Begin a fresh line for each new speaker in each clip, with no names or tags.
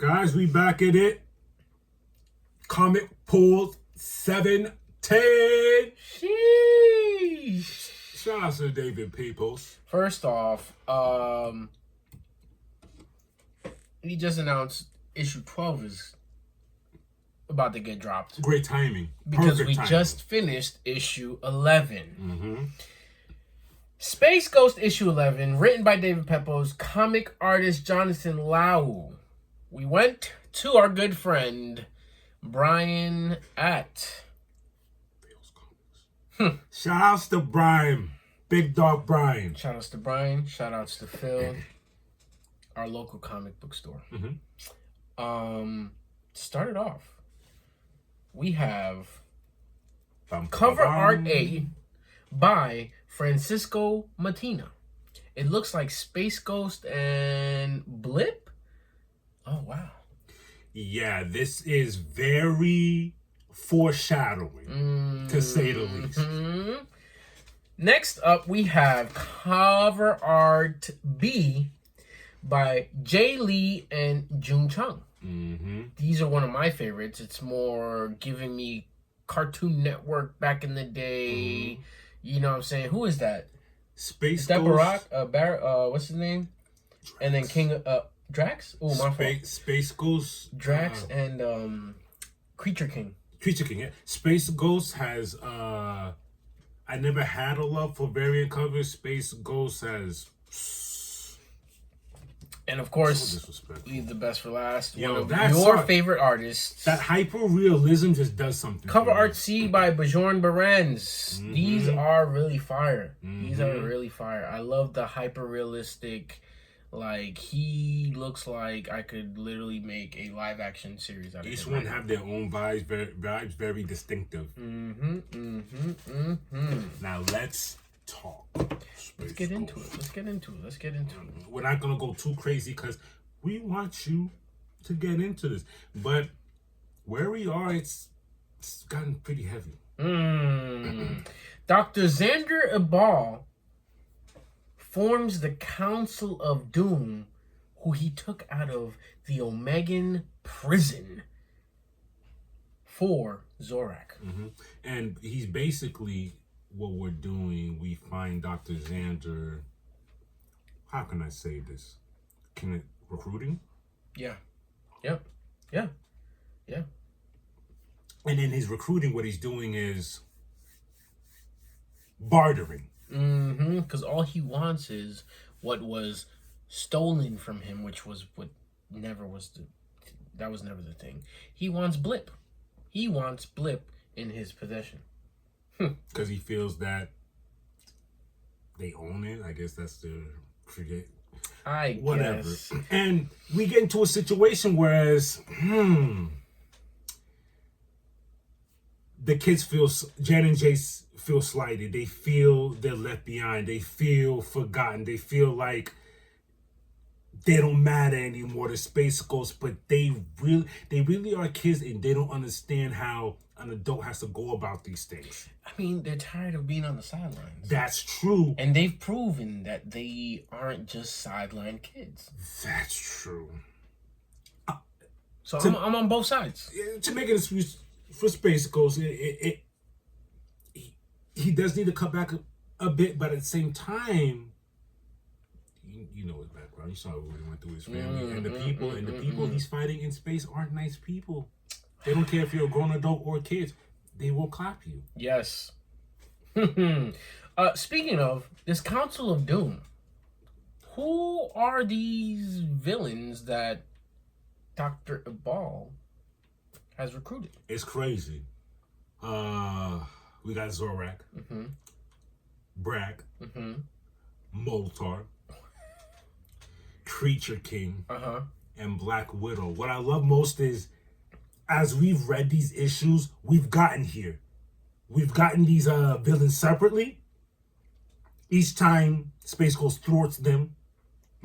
Guys, we back at it. Comic Pool 17.
Sheesh.
Shout out to David Peoples.
First off, he just announced issue 12 is about to get dropped.
Great timing.
Because
Perfect
we
timing.
just finished issue 11.
Mm-hmm.
Space Ghost issue 11, written by David Pepose, comic artist Jonathan Lau. We went to our good friend Brian at
Shout outs to Brian. Big Dog Brian.
Shout outs to Brian. Shout outs to Phil. Our local comic book store.
Mm-hmm.
Started off. We have cover art A by Francisco Matina. It looks like Space Ghost and Blip. Oh, wow.
Yeah, this is very foreshadowing, to say the least.
Next up, we have cover art B by Jay Lee and Jung Chung.
Mm-hmm.
These are one of my favorites. It's more giving me Cartoon Network back in the day. You know what I'm saying? Who is that?
Space
Is that
Ghost.
Barack? What's his name?
Drax.
And then King Drax? Oh, my fault.
Space Ghost.
Drax and Creature King.
Creature King, yeah. Space Ghost has I never had a love for variant covers. Space Ghost has
And of
so
course,
disrespectful.
leave the best for last.
Yo,
One of
that's
your
our-
favorite artists.
That hyper realism just does something.
Cover
for me.
art C by Bjorn Barends. These are really fire. These are really fire. I love the hyper realistic. Like, he looks like I could literally make a live action series out of
Each
him
one
right
have their own vibes very distinctive.
now.
Now let's talk.
Let's get into it.
We're not gonna go too crazy because we want you to get into this. But where we are, it's gotten pretty heavy.
Dr. Xander Ibal forms the Council of Doom, who he took out of the Omegan prison for Zorak.
And he's basically what we're doing. We find Dr. Xander. How can I say this? Can it recruiting?
Yeah. Yep. Yeah. Yeah.
And in his recruiting, what he's doing is bartering.
Because all he wants is what was stolen from him, which was what never was that was never the thing. He wants Blip. He wants Blip in his possession.
Because he feels that they own it. I guess that's the create. Whatever.
Guess.
And we get into a situation whereas the kids feel, Jan and Jace feel slighted. They feel they're left behind. They feel forgotten. They feel like they don't matter anymore. The Space Ghost, but they really are kids, and they don't understand how an adult has to go about these things.
I mean, they're tired of being on the sidelines.
That's true.
And they've proven that they aren't just sideline kids.
That's true.
So I'm on both sides.
To make it for Space Ghost, he does need to cut back a bit, but at the same time, you know his background. You saw what he went through his family, and the people he's fighting in space aren't nice people. They don't care if you're a grown adult or a kid. They will clap you.
Yes. Speaking of this Council of Doom, who are these villains that Dr. Ibal has recruited?
It's crazy. We got Zorak, Brack, Moltar, Creature King, and Black Widow. What I love most is, as we've read these issues, we've gotten here. We've gotten these villains separately. Each time Space Ghost thwarts them,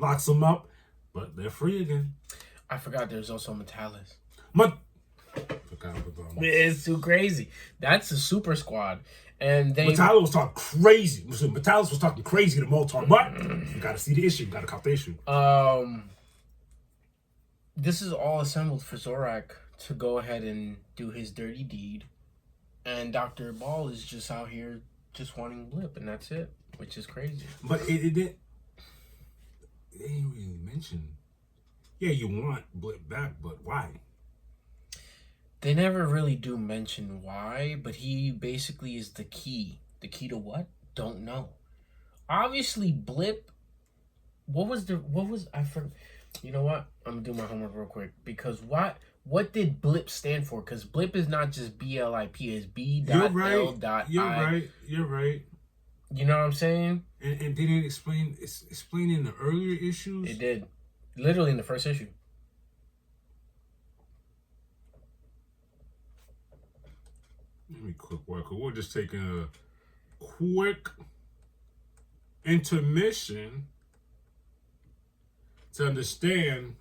locks them up, but they're free again.
I forgot there's also Metalis. It's too crazy. That's a super squad. And they
Metalis was talking crazy. Metalis was talking crazy to Moltar, but you gotta see the issue. You gotta cop the issue.
this is all assembled for Zorak to go ahead and do his dirty deed, and Dr. Ball is just out here just wanting Blip, and that's it, which is crazy.
But it didn't really mention. Yeah, you want Blip back, but why?
They never really do mention why, but he basically is the key. The key to what? Don't know. Obviously, Blip. What was I forgot? You know what? I'm gonna do my homework real quick because what did Blip stand for? Because Blip is not just BLIP, it's B.L.I.
You're right.
You know what I'm saying?
And they didn't explain in the earlier issues.
It did, literally in the first issue.
Let me quick work. We're just taking a quick intermission to understand.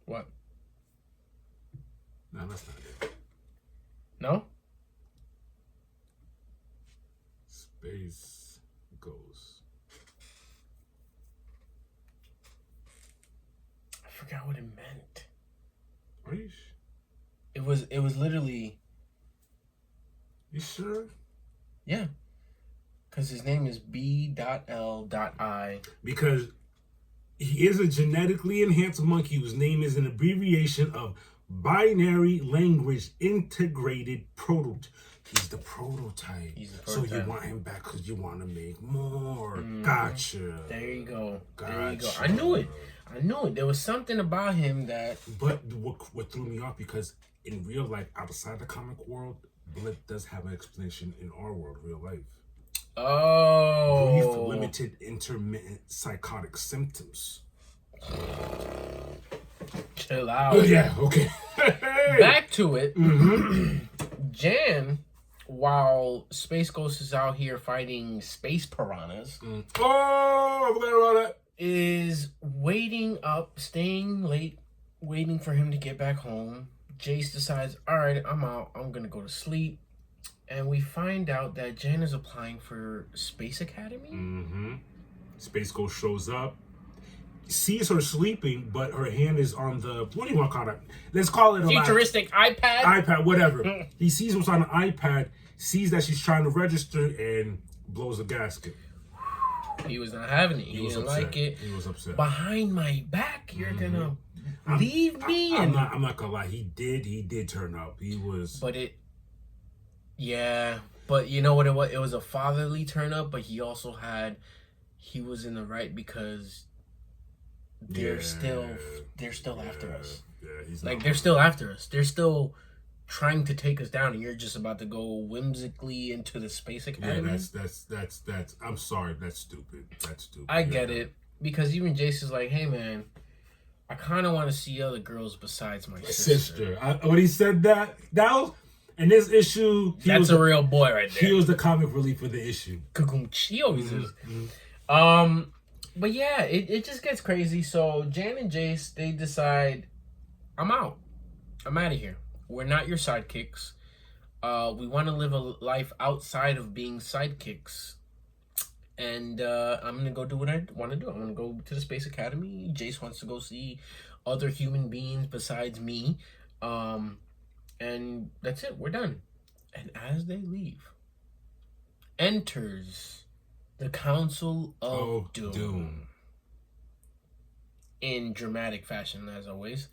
What?
No, that's not it.
No?
Space Ghost.
I forgot what it meant.
Are you?
It was literally.
You sure?
Yeah. Because his name is B.L.I.
Because he is a genetically enhanced monkey whose name is an abbreviation of Binary Language Integrated Prototype. He's the prototype. So you want him back because you want to make more. Gotcha.
There you go.
Gotcha.
There you go. I knew it. There was something about him that.
But what threw me off, because in real life, outside the comic world, Blip does have an explanation in our world, real life.
Oh.
Brief, limited, intermittent psychotic symptoms.
Chill out.
Oh, yeah, okay.
Back to it. Jan, while Space Ghost is out here fighting space piranhas.
Oh, I forgot about that.
Is waiting up, staying late, waiting for him to get back home. Jace decides, all right, I'm out. I'm going to go to sleep. And we find out that Jan is applying for Space Academy.
Space Ghost shows up, sees her sleeping, but her hand is on the, what do you want to call it? Let's call it a
futuristic iPad.
iPad, whatever. He sees what's on the iPad, sees that she's trying to register, and blows the gasket.
He was not having it. He didn't like it.
He was upset.
Behind my back, you're gonna leave me.
I'm not gonna lie. He did turn up. He was.
But you know what it was? It was a fatherly turn up, but he was in the right because they're still after us.
Yeah, he's
like they're still after us. They're still trying to take us down, and you're just about to go whimsically into the Space Academy.
Yeah, that's. I'm sorry, that's stupid. That's stupid.
I get it, because even Jason's like, hey man, I kind of want to see other girls besides my sister.
When he said that was in this issue.
That's a real boy right there.
He was the comic relief for the issue.
He always is. But yeah, it just gets crazy. So Jan and Jace, they decide, I'm out. I'm out of here. We're not your sidekicks. We want to live a life outside of being sidekicks. And I'm going to go do what I want to do. I'm going to go to the Space Academy. Jace wants to go see other human beings besides me. And that's it. We're done. And as they leave, enters the Council of Doom. In dramatic fashion, as always.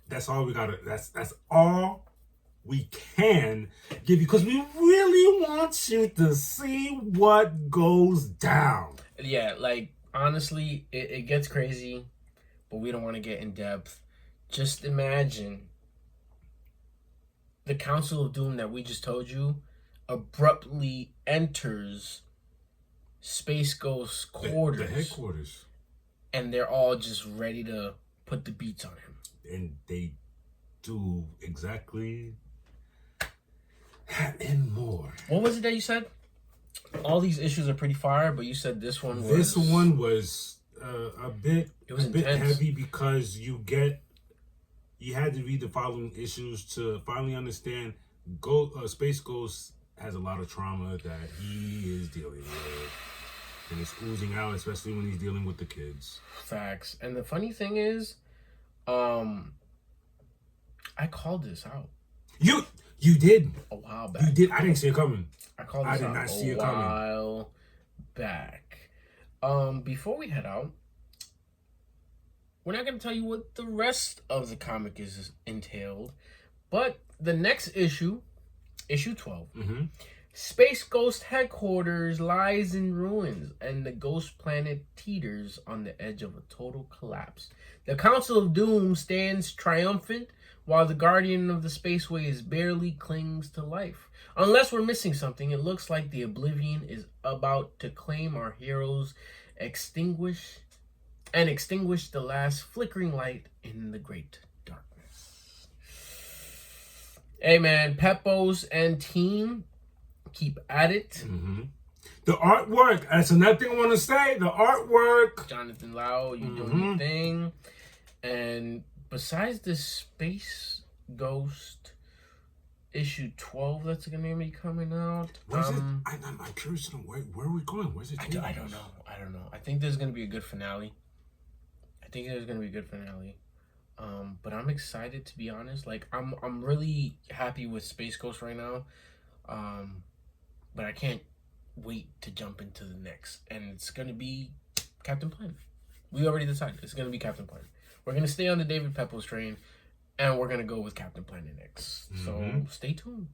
That's all we gotta. That's all we can give you, because we really want you to see what goes down.
Yeah, like honestly, it gets crazy, but we don't want to get in depth. Just imagine the Council of Doom that we just told you abruptly enters Space Ghost's quarters.
The headquarters.
And they're all just ready to put the beats on him.
And they do exactly that and more.
What was it that you said? All these issues are pretty fire, but you said this one was...
This one was a bit heavy, because you had to read the following issues to finally understand Space Ghost has a lot of trauma that he is dealing with. And it's oozing out, especially when he's dealing with the kids.
Facts. And the funny thing is, I called this out.
You did.
A while back.
You did. I didn't see it coming.
I called this out a while back. Before we head out, we're not going to tell you what the rest of the comic is entailed, but the next issue, issue 12, Space Ghost headquarters lies in ruins, and the ghost planet teeters on the edge of a total collapse. The Council of Doom stands triumphant, while the Guardian of the Spaceways barely clings to life. Unless we're missing something, it looks like the Oblivion is about to claim our heroes, extinguish the last flickering light in the great darkness. Hey man, Peppos and team, keep at it.
The artwork, that's another thing I want to say. The artwork.
Jonathan Lau, you doing your thing. And besides this Space Ghost issue 12 that's going to be coming out.
Where's it? I'm curious to know where are we going? Where's it?
I don't know. I think there's going to be a good finale. But I'm excited, to be honest. Like, I'm really happy with Space Ghost right now. But I can't wait to jump into the next. And it's going to be Captain Planet. We already decided. It's going to be Captain Planet. We're going to stay on the David Peppos train. And we're going to go with Captain Planet next. So stay tuned.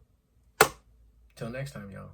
Till next time, y'all.